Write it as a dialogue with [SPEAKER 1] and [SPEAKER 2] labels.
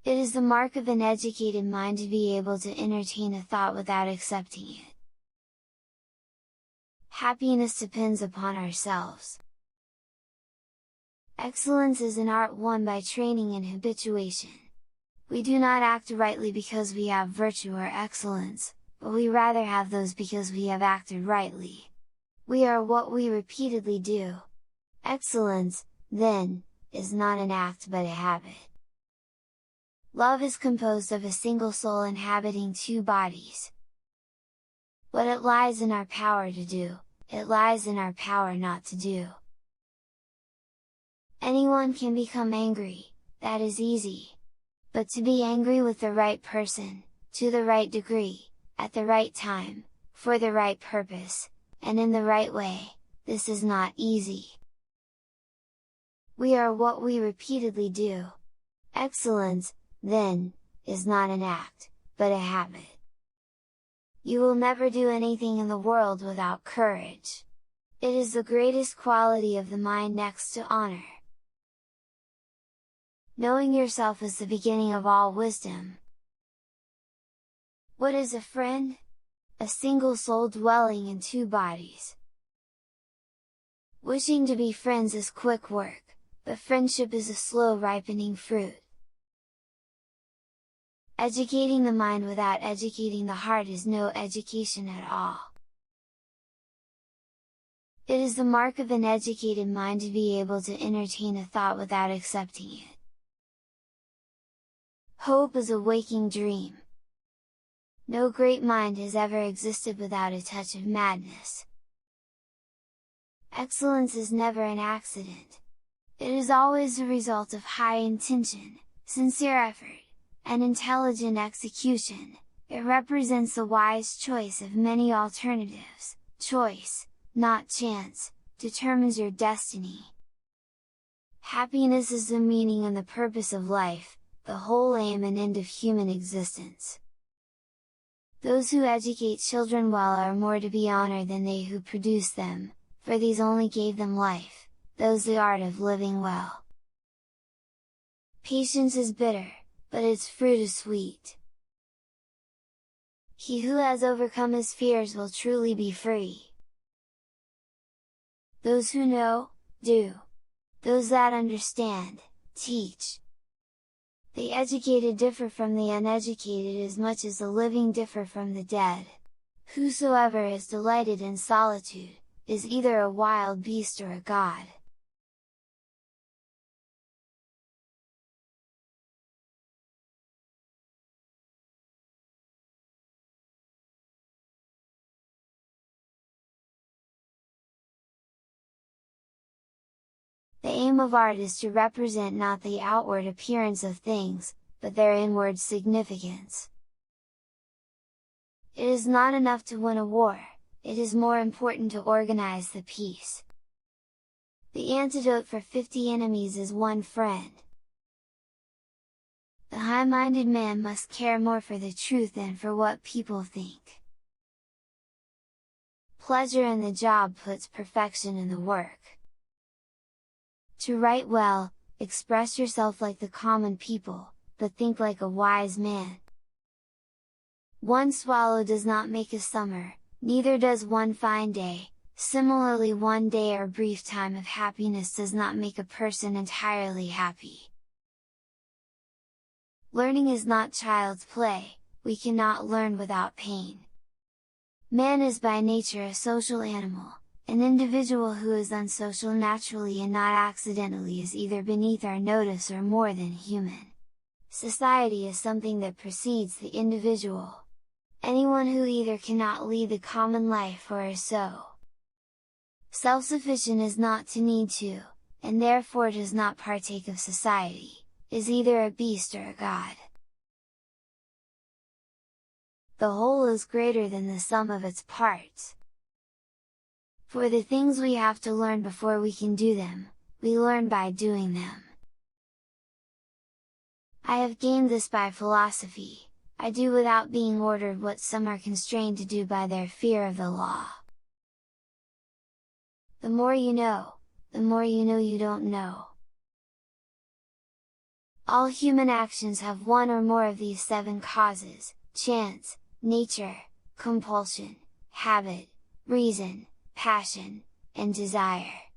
[SPEAKER 1] It is the mark of an educated mind to be able to entertain a thought without accepting it. Happiness depends upon ourselves. Excellence is an art won by training and habituation. We do not act rightly because we have virtue or excellence, but we rather have those because we have acted rightly. We are what we repeatedly do. Excellence, then, is not an act but a habit. Love is composed of a single soul inhabiting two bodies. What it lies in our power to do, it lies in our power not to do. Anyone can become angry, that is easy. But to be angry with the right person, to the right degree, at the right time, for the right purpose, and in the right way, this is not easy. We are what we repeatedly do. Excellence, then, is not an act, but a habit. You will never do anything in the world without courage. It is the greatest quality of the mind next to honor. Knowing yourself is the beginning of all wisdom. What is a friend? A single soul dwelling in two bodies. Wishing to be friends is quick work, but friendship is a slow ripening fruit. Educating the mind without educating the heart is no education at all. It is the mark of an educated mind to be able to entertain a thought without accepting it. Hope is a waking dream. No great mind has ever existed without a touch of madness. Excellence is never an accident. It is always the result of high intention, sincere effort, and intelligent execution. It represents the wise choice of many alternatives. Choice, not chance, determines your destiny. Happiness is the meaning and the purpose of life, the whole aim and end of human existence. Those who educate children well are more to be honored than they who produce them, for these only gave them life, those the art of living well. Patience is bitter, but its fruit is sweet. He who has overcome his fears will truly be free. Those who know, do. Those that understand, teach. The educated differ from the uneducated as much as the living differ from the dead. Whosoever is delighted in solitude, is either a wild beast or a god. The aim of art is to represent not the outward appearance of things, but their inward significance. It is not enough to win a war, it is more important to organize the peace. The antidote for 50 enemies is one friend. The high-minded man must care more for the truth than for what people think. Pleasure in the job puts perfection in the work. To write well, express yourself like the common people, but think like a wise man. One swallow does not make a summer, neither does one fine day. Similarly, one day or brief time of happiness does not make a person entirely happy. Learning is not child's play, we cannot learn without pain. Man is by nature a social animal. An individual who is unsocial naturally and not accidentally is either beneath our notice or more than human. Society is something that precedes the individual. Anyone who either cannot lead the common life or is so self-sufficient as not to need to, and therefore does not partake of society, is either a beast or a god. The whole is greater than the sum of its parts. For the things we have to learn before we can do them, we learn by doing them. I have gained this by philosophy, I do without being ordered what some are constrained to do by their fear of the law. The more you know, the more you know you don't know. All human actions have one or more of these 7 causes: chance, nature, compulsion, habit, reason, passion, and desire.